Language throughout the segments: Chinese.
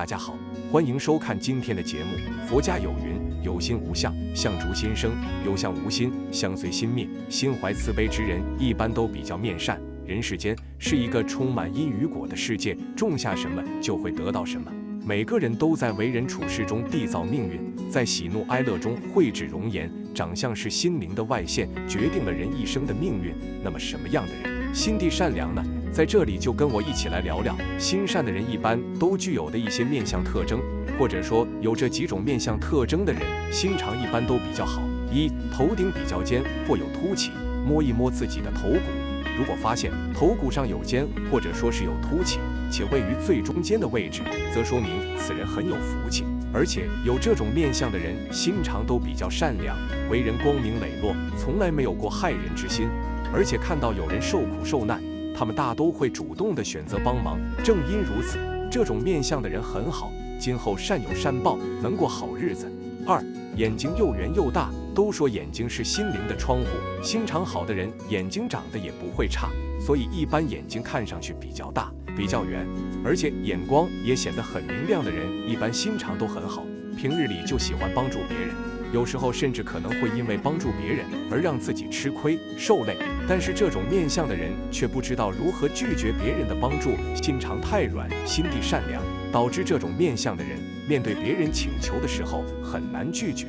大家好，欢迎收看今天的节目。佛家有云：有心无相，相逐心生；有相无心，相随心灭。心怀慈悲之人，一般都比较面善。人世间是一个充满因与果的世界，种下什么就会得到什么。每个人都在为人处事中缔造命运，在喜怒哀乐中绘制容颜。长相是心灵的外现，决定了人一生的命运。那么什么样的人心地善良呢？在这里就跟我一起来聊聊心善的人一般都具有的一些面相特征，或者说有这几种面相特征的人，心肠一般都比较好。一、头顶比较尖或有凸起，摸一摸自己的头骨，如果发现头骨上有尖，或者说是有凸起，且位于最中间的位置，则说明此人很有福气。而且有这种面相的人，心肠都比较善良，为人光明磊落，从来没有过害人之心。而且看到有人受苦受难，他们大都会主动的选择帮忙。正因如此，这种面相的人很好，今后善有善报，能过好日子。二、眼睛又圆又大，都说眼睛是心灵的窗户，心肠好的人眼睛长得也不会差，所以一般眼睛看上去比较大，比较圆，而且眼光也显得很明亮的人，一般心肠都很好，平日里就喜欢帮助别人，有时候甚至可能会因为帮助别人而让自己吃亏受累。但是这种面相的人却不知道如何拒绝别人的帮助，心肠太软，心地善良，导致这种面相的人面对别人请求的时候很难拒绝。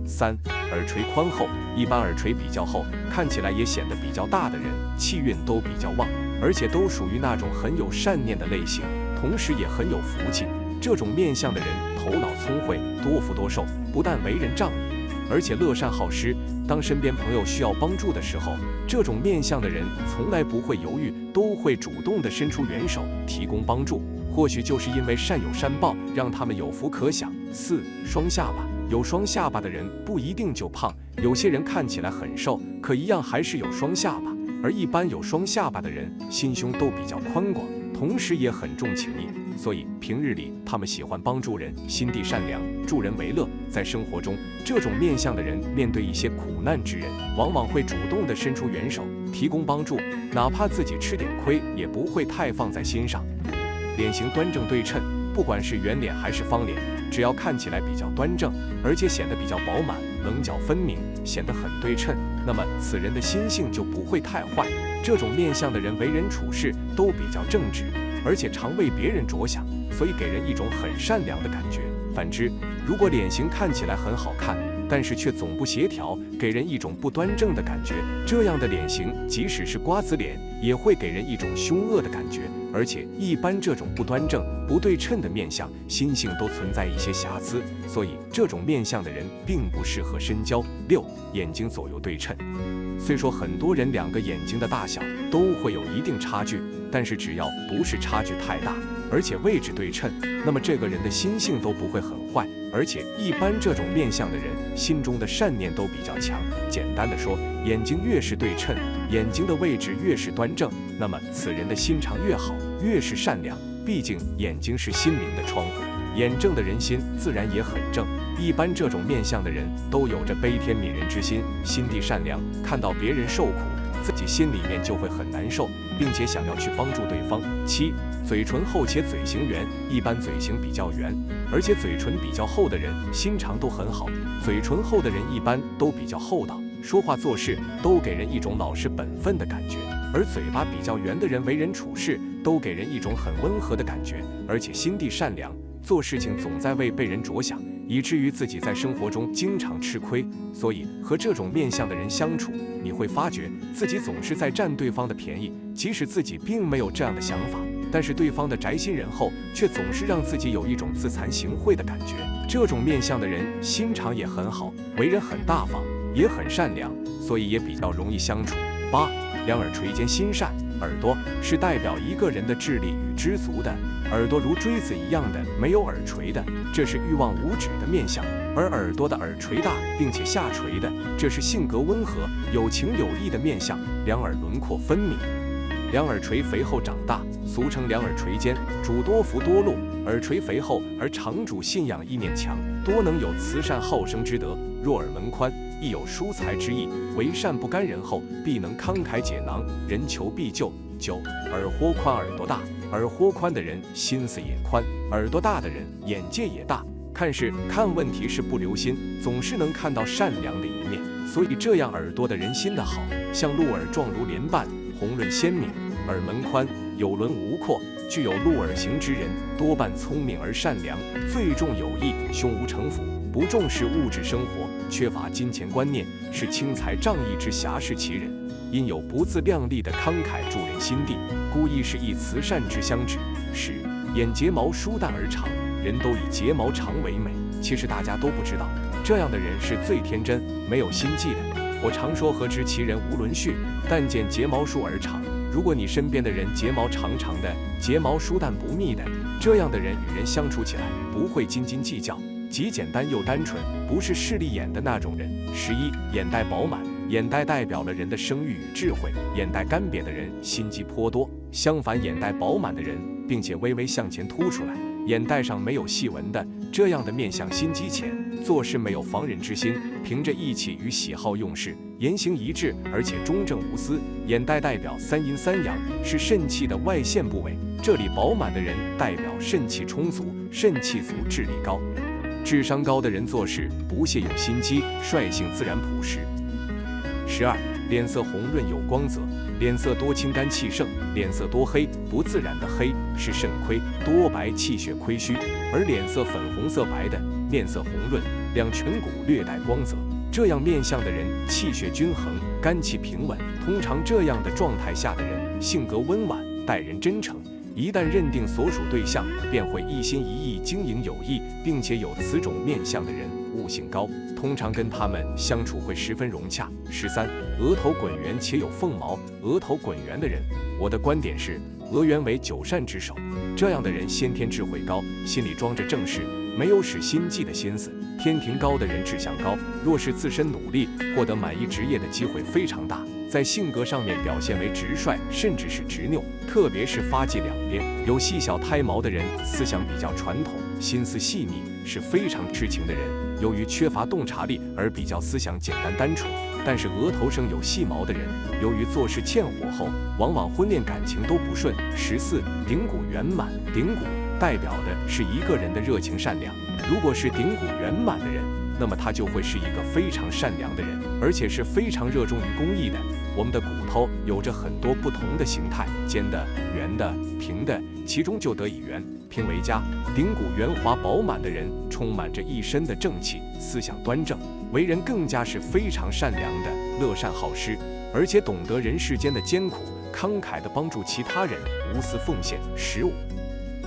三、耳垂宽厚，一般耳垂比较厚，看起来也显得比较大的人，气运都比较旺，而且都属于那种很有善念的类型，同时也很有福气。这种面相的人头脑聪慧，多福多寿，不但为人仗义，而且乐善好施。当身边朋友需要帮助的时候，这种面相的人从来不会犹豫，都会主动地伸出援手，提供帮助。或许就是因为善有善报，让他们有福可享。四、双下巴，有双下巴的人不一定就胖，有些人看起来很瘦，可一样还是有双下巴。而一般有双下巴的人，心胸都比较宽广，同时也很重情义，所以平日里他们喜欢帮助人，心地善良，助人为乐。在生活中，这种面相的人面对一些苦难之人，往往会主动地伸出援手，提供帮助，哪怕自己吃点亏，也不会太放在心上。脸型端正对称，不管是圆脸还是方脸，只要看起来比较端正，而且显得比较饱满，棱角分明，显得很对称，那么此人的心性就不会太坏。这种面相的人为人处事都比较正直，而且常为别人着想，所以给人一种很善良的感觉。反之，如果脸型看起来很好看，但是却总不协调，给人一种不端正的感觉，这样的脸型即使是瓜子脸，也会给人一种凶恶的感觉。而且一般这种不端正不对称的面相，心性都存在一些瑕疵，所以这种面相的人并不适合深交。六、眼睛左右对称，虽说很多人两个眼睛的大小都会有一定差距，但是只要不是差距太大，而且位置对称，那么这个人的心性都不会很坏。而且一般这种面相的人心中的善念都比较强。简单的说，眼睛越是对称，眼睛的位置越是端正，那么此人的心肠越好，越是善良。毕竟眼睛是心灵的窗户，眼正的人心自然也很正。一般这种面相的人都有着悲天悯人之心，心地善良，看到别人受苦，自己心里面就会很难受，并且想要去帮助对方。七、嘴唇厚且嘴型圆，一般嘴型比较圆，而且嘴唇比较厚的人心肠都很好。嘴唇厚的人一般都比较厚道，说话做事都给人一种老实本分的感觉，而嘴巴比较圆的人为人处事都给人一种很温和的感觉，而且心地善良，做事情总在为被人着想，以至于自己在生活中经常吃亏。所以和这种面相的人相处，你会发觉自己总是在占对方的便宜，即使自己并没有这样的想法，但是对方的宅心仁厚，却总是让自己有一种自惭形秽的感觉。这种面相的人心肠也很好，为人很大方，也很善良，所以也比较容易相处。八、两耳垂间心善，耳朵是代表一个人的智力与知足的，耳朵如锥子一样的没有耳垂的，这是欲望无止的面相；而耳朵的耳垂大并且下垂的，这是性格温和有情有义的面相，两耳轮廓分明。两耳垂肥厚长大，俗称两耳垂肩，主多福多禄。耳垂肥厚而常主信仰意念强，多能有慈善好生之德。若耳门宽，亦有疏财之意，为善不甘人后，必能慷慨解囊，人求必救。九、耳豁宽耳朵大，耳豁宽的人心思也宽，耳朵大的人眼界也大，看问题是不留心，总是能看到善良的一面。所以这样耳朵的人心的好，像鹿耳状如莲瓣，红润鲜明；耳门宽，有轮无廓，具有鹿耳形之人，多半聪明而善良，最重友谊，胸无城府，不重视物质生活，缺乏金钱观念，是轻财仗义之侠士奇人。因有不自量力的慷慨助人心地，故意是以慈善之相指。10. 眼睫毛疏淡而长，人都以睫毛长为美，其实大家都不知道，这样的人是最天真，没有心计的。我常说何知其人无伦序，但见睫毛疏而长。如果你身边的人睫毛长长的，睫毛疏淡不密的，这样的人与人相处起来不会斤斤计较，极简单又单纯，不是势利眼的那种人。11. 眼袋饱满，眼袋代表了人的声誉与智慧，眼袋干瘪的人心机颇多，相反眼袋饱满的人，并且微微向前凸出来，眼袋上没有细纹的，这样的面相心机浅，做事没有防人之心，凭着义气与喜好用事，言行一致，而且中正无私。眼袋代表3阴3阳，是肾气的外现部位，这里饱满的人代表肾气充足，肾气足，智力高。智商高的人做事不屑有心机，率性自然朴实。12. 脸色红润有光泽，脸色多清干气盛，脸色多黑，不自然的黑是肾亏，多白气血亏虚，而脸色粉红色白的，面色红润，两颧骨略带光泽，这样面相的人气血均衡，肝气平稳。通常这样的状态下的人性格温婉，待人真诚，一旦认定所属对象，便会一心一意经营友谊，并且有此种面相的人悟性高，通常跟他们相处会十分融洽。13. 额头滚圆且有凤毛，额头滚圆的人，我的观点是额圆为9善之首，这样的人先天智慧高，心里装着正事，没有使心计的心思。天庭高的人志向高，若是自身努力，获得满意职业的机会非常大。在性格上面表现为直率，甚至是执拗，特别是发际两边有细小胎毛的人，思想比较传统，心思细腻，是非常知情的人。由于缺乏洞察力而比较思想简单单纯，但是额头生有细毛的人，由于做事欠火候，往往婚恋感情都不顺。14. 顶骨圆满，顶骨代表的是一个人的热情善良，如果是顶骨圆满的人，那么他就会是一个非常善良的人，而且是非常热衷于公益的。我们的骨头有着很多不同的形态，尖的、圆的、平的，其中就得以圆平为佳。顶骨圆滑饱满的人，充满着一身的正气，思想端正，为人更加是非常善良的，乐善好施，而且懂得人世间的艰苦，慷慨地帮助其他人，无私奉献。15.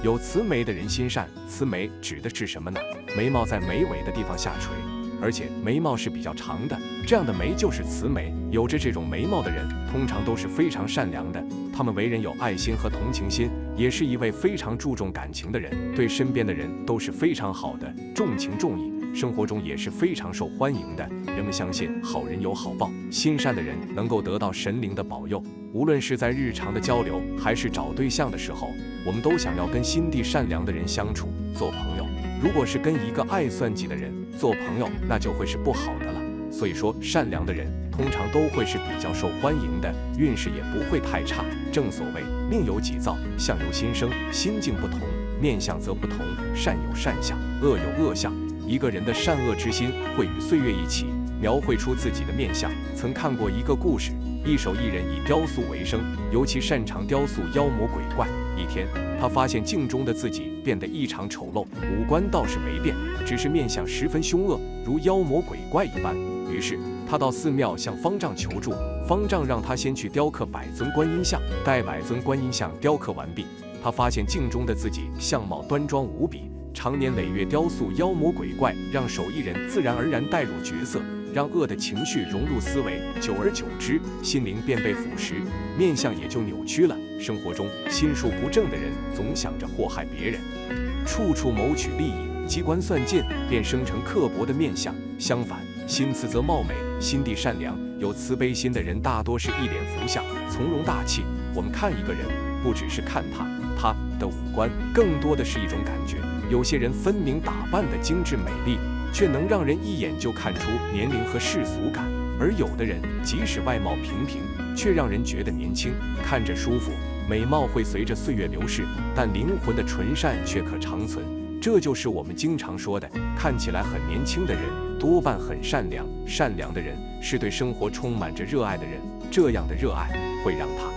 有慈眉的人心善，慈眉指的是什么呢？眉毛在眉尾的地方下垂，而且眉毛是比较长的，这样的眉就是慈眉。有着这种眉毛的人，通常都是非常善良的，他们为人有爱心和同情心，也是一位非常注重感情的人，对身边的人都是非常好的，重情重义，生活中也是非常受欢迎的。人们相信好人有好报，心善的人能够得到神灵的保佑。无论是在日常的交流，还是找对象的时候，我们都想要跟心地善良的人相处，做朋友。如果是跟一个爱算计的人做朋友，那就会是不好的了。所以说，善良的人通常都会是比较受欢迎的，运势也不会太差。正所谓命由己造，相由心生，心境不同，面相则不同，善有善相，恶有恶相。一个人的善恶之心会与岁月一起描绘出自己的面相。曾看过一个故事，一手艺人以雕塑为生，尤其擅长雕塑妖魔鬼怪。一天，他发现镜中的自己变得异常丑陋，五官倒是没变，只是面相十分凶恶，如妖魔鬼怪一般。于是他到寺庙向方丈求助，方丈让他先去雕刻百尊观音像。待百尊观音像雕刻完毕，他发现镜中的自己相貌端庄无比。常年累月雕塑妖魔鬼怪，让手艺人自然而然带入角色，让恶的情绪融入思维，久而久之，心灵便被腐蚀，面相也就扭曲了。生活中心术不正的人，总想着祸害别人，处处谋取利益，机关算尽，便生成刻薄的面相。相反，心慈则貌美，心地善良，有慈悲心的人，大多是一脸福相，从容大气。我们看一个人，不只是看他的五官，更多的是一种感觉。有些人分明打扮的精致美丽，却能让人一眼就看出年龄和世俗感；而有的人即使外貌平平，却让人觉得年轻，看着舒服，美貌会随着岁月流逝，但灵魂的纯善却可长存。这就是我们经常说的，看起来很年轻的人，多半很善良。善良的人是对生活充满着热爱的人，这样的热爱会让他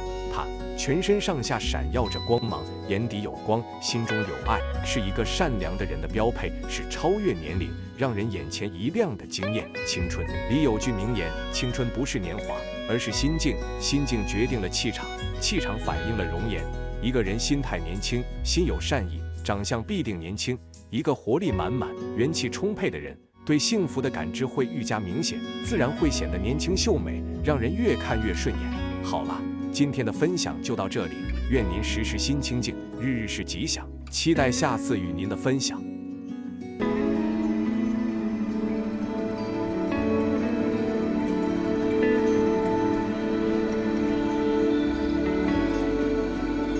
全身上下闪耀着光芒，眼底有光，心中有爱，是一个善良的人的标配，是超越年龄，让人眼前一亮的惊艳。青春里有句名言，青春不是年华，而是心境，心境决定了气场，气场反映了容颜。一个人心态年轻，心有善意，长相必定年轻。一个活力满满、元气充沛的人，对幸福的感知会愈加明显，自然会显得年轻秀美，让人越看越顺眼。好了，今天的分享就到这里，愿您时时心清静，日日是吉祥，期待下次与您的分享。